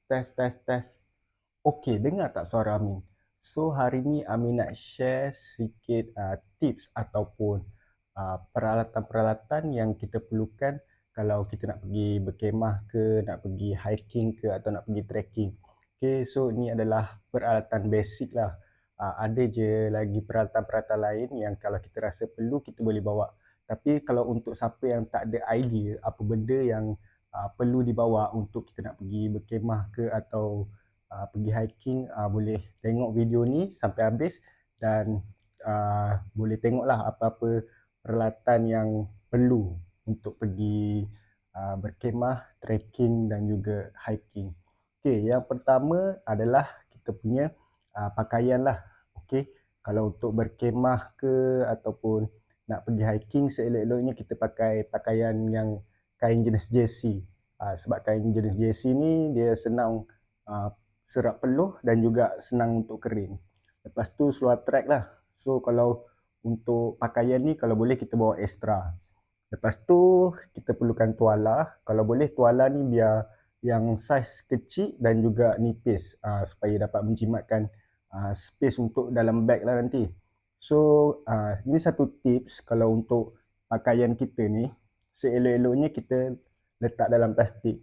Tes. Okey, dengar tak suara Amin? So, hari ni Amin nak share sikit tips ataupun peralatan-peralatan yang kita perlukan kalau kita nak pergi berkemah ke, nak pergi hiking ke atau nak pergi trekking. Okay, so ni adalah peralatan basic lah. Ada je lagi peralatan-peralatan lain yang kalau kita rasa perlu, kita boleh bawa. Tapi kalau untuk siapa yang tak ada idea apa benda yang perlu dibawa untuk kita nak pergi berkemah ke atau pergi hiking, boleh tengok video ni sampai habis dan boleh tengoklah apa-apa peralatan yang perlu untuk pergi berkemah, trekking dan juga hiking. Okey, yang pertama adalah kita punya pakaian lah. Okey, kalau untuk berkemah ke ataupun nak pergi hiking, seelok-eloknya kita pakai pakaian yang kain jenis jersey. Sebab kain jenis jersey ni dia senang serap peluh dan juga senang untuk kering. Lepas tu seluar trek lah. So kalau untuk pakaian ni kalau boleh kita bawa extra. Lepas tu kita perlukan tuala. Kalau boleh tuala ni biar yang saiz kecil dan juga nipis supaya dapat menjimatkan space untuk dalam beg lah nanti. So ini satu tips kalau untuk pakaian kita ni, seelok-eloknya kita letak dalam plastik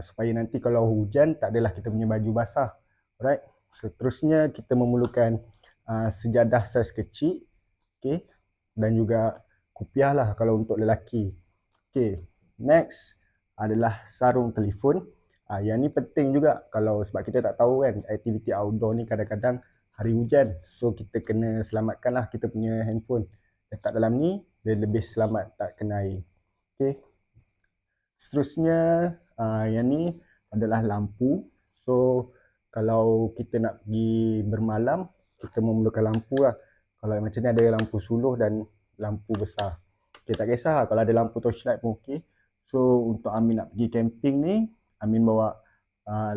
supaya nanti kalau hujan tak adalah kita punya baju basah. Alright. Seterusnya kita memerlukan sejadah saiz kecil, okay, dan juga kopiah lah kalau untuk lelaki. Okay, next adalah sarung telefon. Yang ni penting juga kalau sebab kita tak tahu kan aktiviti outdoor ni kadang-kadang hari hujan. So kita kena selamatkan lah kita punya handphone. Letak dalam ni dia lebih selamat tak kena air. Okay. Seterusnya yang ni adalah lampu. So kalau kita nak pergi bermalam, kita memerlukan lampu lah. Kalau macam ni ada lampu suluh dan lampu besar. Okay, tak kisah lah kalau ada lampu torchlight pun okey. So untuk Amin nak pergi camping ni, Amin bawa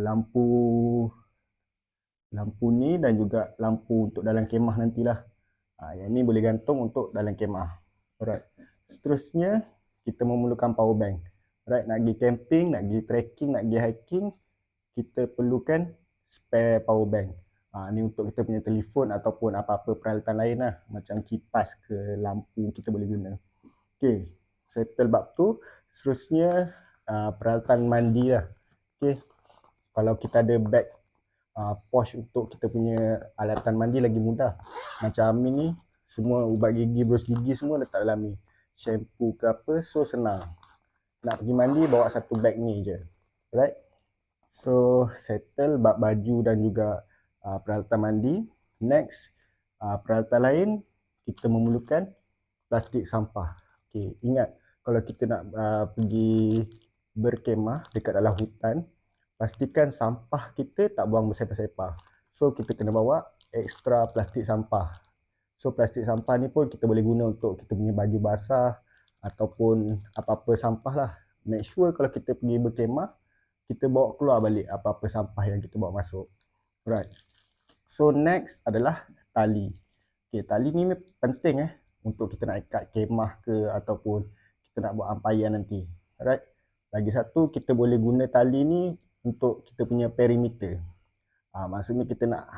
lampu ni dan juga lampu untuk dalam kemah nantilah. Yang ni boleh gantung untuk dalam kemah. Alright. Seterusnya kita memerlukan power bank. Alright, nak pergi camping, nak pergi trekking, nak pergi hiking, kita perlukan spare power bank. Ni untuk kita punya telefon ataupun apa-apa peralatan lain lah. Macam kipas ke lampu kita boleh guna. Okay, settle bab tu. Seterusnya peralatan mandi lah. Okay, kalau kita ada beg pouch untuk kita punya alatan mandi lagi mudah. Macam Amin ni, semua ubat gigi, bros gigi semua letak dalam ni. Shampoo ke apa, so senang. Nak pergi mandi, bawa satu beg ni je. Right? So, settle bab baju dan juga peralatan mandi. Next, peralatan lain, kita memerlukan plastik sampah. Okay, ingat, kalau kita nak pergi berkemah dekat dalam hutan, pastikan sampah kita tak buang bersepah-sepah. So, kita kena bawa ekstra plastik sampah. So, plastik sampah ni pun kita boleh guna untuk kita punya baju basah ataupun apa-apa sampah lah. Make sure kalau kita pergi berkemah, kita bawa keluar balik apa-apa sampah yang kita bawa masuk. Right. So, next adalah tali. Okay, tali ni penting untuk kita nak ikat kemah ke ataupun kita nak buat ampayan nanti. Alright. Lagi satu, kita boleh guna tali ni untuk kita punya perimeter. Maksudnya kita nak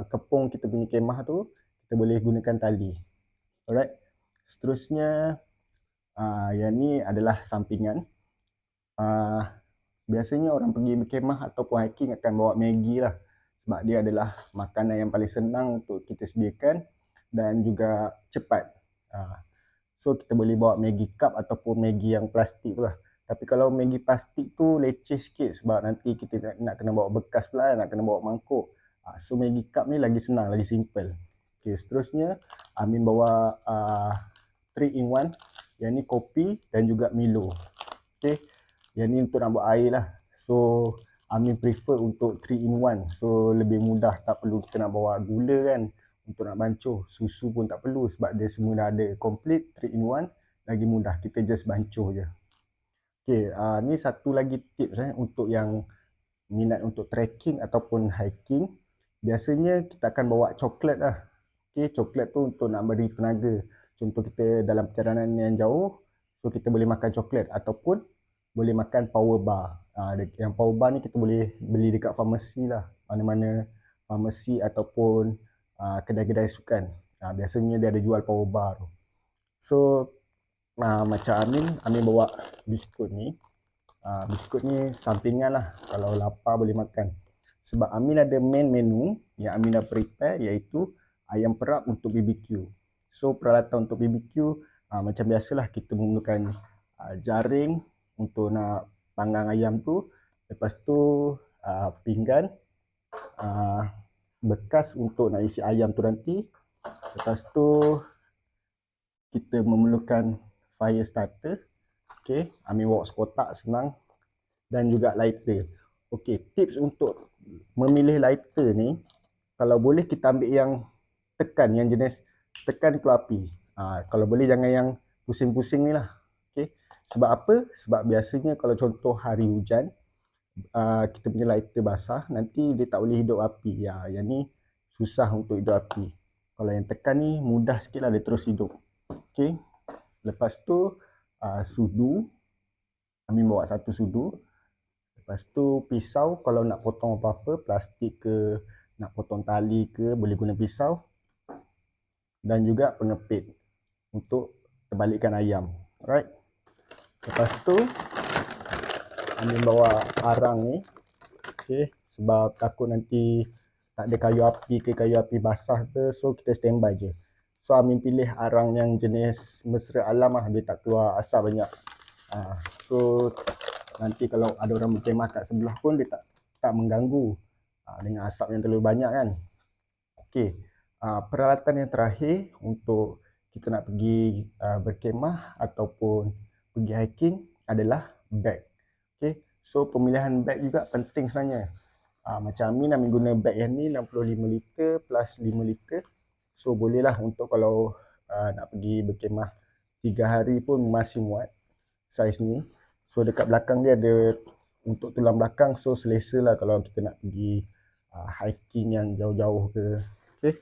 kepung kita punya kemah tu, kita boleh gunakan tali. Alright. Seterusnya, yang ni adalah sampingan. Biasanya orang pergi berkemah ataupun hiking akan bawa Maggi lah. Sebab dia adalah makanan yang paling senang untuk kita sediakan dan juga cepat. So kita boleh bawa Maggi cup ataupun Maggi yang plastik tu lah. Tapi kalau Maggi plastik tu leceh sikit sebab nanti kita nak kena bawa bekas pula, nak kena bawa mangkuk. So Maggi cup ni lagi senang, lagi simple. Okay, seterusnya Amin bawa 3 in 1. Yang ni kopi dan juga Milo. Okay, yang ni untuk nak buat air lah. So Amin prefer untuk 3 in 1. So lebih mudah, tak perlu kita nak bawa gula kan untuk nak bancuh. Susu pun tak perlu sebab dia semua dah ada complete 3 in 1. Lagi mudah, kita just bancuh je. Okay, ni satu lagi tips untuk yang minat untuk trekking ataupun hiking. Biasanya kita akan bawa coklat lah. Okay, coklat tu untuk nak beri tenaga. Contoh kita dalam perjalanan yang jauh, so kita boleh makan coklat ataupun boleh makan power bar. Yang power bar ni kita boleh beli dekat farmasi lah, mana-mana farmasi ataupun kedai-kedai sukan. Biasanya dia ada jual power bar tu. So macam Amin bawa biskut ni. Biskut ni sampingan lah, kalau lapar boleh makan. Sebab Amin ada main menu yang Amin dah prepare, iaitu ayam perap untuk BBQ. So peralatan untuk BBQ macam biasalah, kita memerlukan jaring untuk nak panggang ayam tu. Lepas tu pinggan, bekas untuk nak isi ayam tu nanti. Lepas tu kita memerlukan fire starter. Okay, Amin bawa sekotak senang, dan juga lighter. Okay, tips untuk memilih lighter ni, kalau boleh kita ambil yang tekan, yang jenis tekan keluar api. Kalau boleh jangan yang pusing-pusing ni lah. Okay, sebab apa? Sebab biasanya kalau contoh hari hujan, kita punya lighter basah, nanti dia tak boleh hidup api. Yang ni susah untuk hidup api. Kalau yang tekan ni mudah sikit lah, dia terus hidup. Okay, lepas tu sudu, Amin bawa satu sudu. Lepas tu pisau, kalau nak potong apa-apa, plastik ke, nak potong tali ke, boleh guna pisau. Dan juga pengepit untuk terbalikkan ayam. Alright. Lepas tu Amin bawa arang ni. Okay, sebab takut nanti tak ada kayu api ke, kayu api basah ke, so kita standby je. So Amin pilih arang yang jenis mesra alam lah, dia tak keluar asap banyak. So nanti kalau ada orang berkemah kat sebelah pun dia tak mengganggu dengan asap yang terlalu banyak kan. Okey, peralatan yang terakhir untuk kita nak pergi berkemah ataupun pergi hiking adalah beg. Okey, so pemilihan beg juga penting sebenarnya. Macam Amin guna beg yang ni 65 liter plus 5 liter. So bolehlah untuk kalau nak pergi berkemah 3 hari pun masih muat saiz ni. So dekat belakang dia ada untuk tulang belakang, so selesa lah kalau kita nak pergi hiking yang jauh-jauh ke. Okay.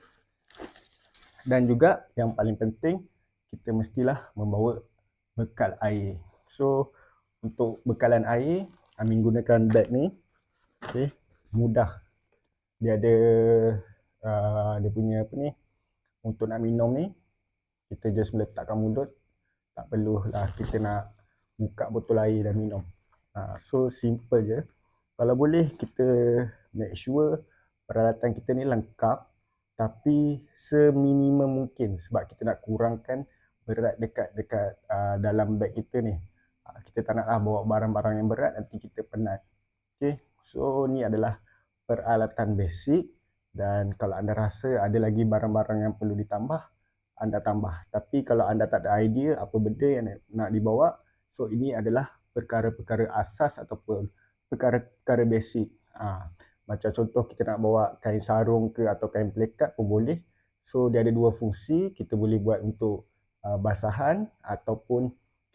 Dan juga yang paling penting, kita mestilah membawa bekal air. So untuk bekalan air, Amin gunakan beg ni. Okay, mudah. Dia ada dia punya apa ni, untuk nak minum ni, kita just meletakkan mulut. Tak perlulah kita nak buka botol air dan minum. So simple je. Kalau boleh kita make sure peralatan kita ni lengkap, tapi seminimum mungkin, sebab kita nak kurangkan berat dekat dalam beg kita ni. Kita tak naklah bawa barang-barang yang berat, nanti kita penat. Okay, so ni adalah peralatan basic, dan kalau anda rasa ada lagi barang-barang yang perlu ditambah, anda tambah. Tapi kalau anda tak ada idea apa benda yang nak dibawa, so ini adalah perkara-perkara asas ataupun perkara-perkara basic. Macam contoh kita nak bawa kain sarung ke atau kain pelekat pun boleh. So dia ada dua fungsi, kita boleh buat untuk basahan ataupun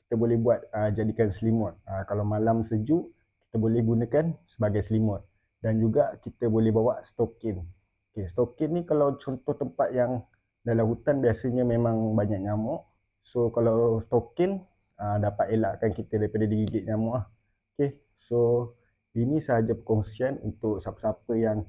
kita boleh buat jadikan selimut. Kalau malam sejuk, kita boleh gunakan sebagai selimut. Dan juga kita boleh bawa stokin. Okay, stokin ni kalau contoh tempat yang dalam hutan biasanya memang banyak nyamuk. So kalau stokin dapat elakkan kita daripada digigit nyamuk lah. Okay, so ini sahaja perkongsian untuk siapa-siapa yang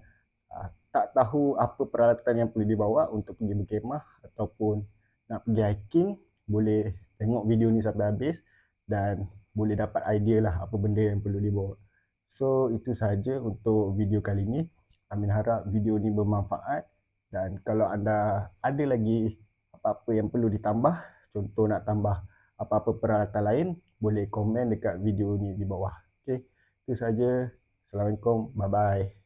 tak tahu apa peralatan yang perlu dibawa untuk pergi berkemah ataupun nak pergi hiking. Boleh tengok video ni sampai habis dan boleh dapat idea lah apa benda yang perlu dibawa. So itu sahaja untuk video kali ini. Amin harap video ni bermanfaat. Dan kalau anda ada lagi apa-apa yang perlu ditambah, contoh nak tambah apa-apa peralatan lain, boleh komen dekat video ni di bawah. Okay, itu saja. Assalamualaikum. Bye-bye.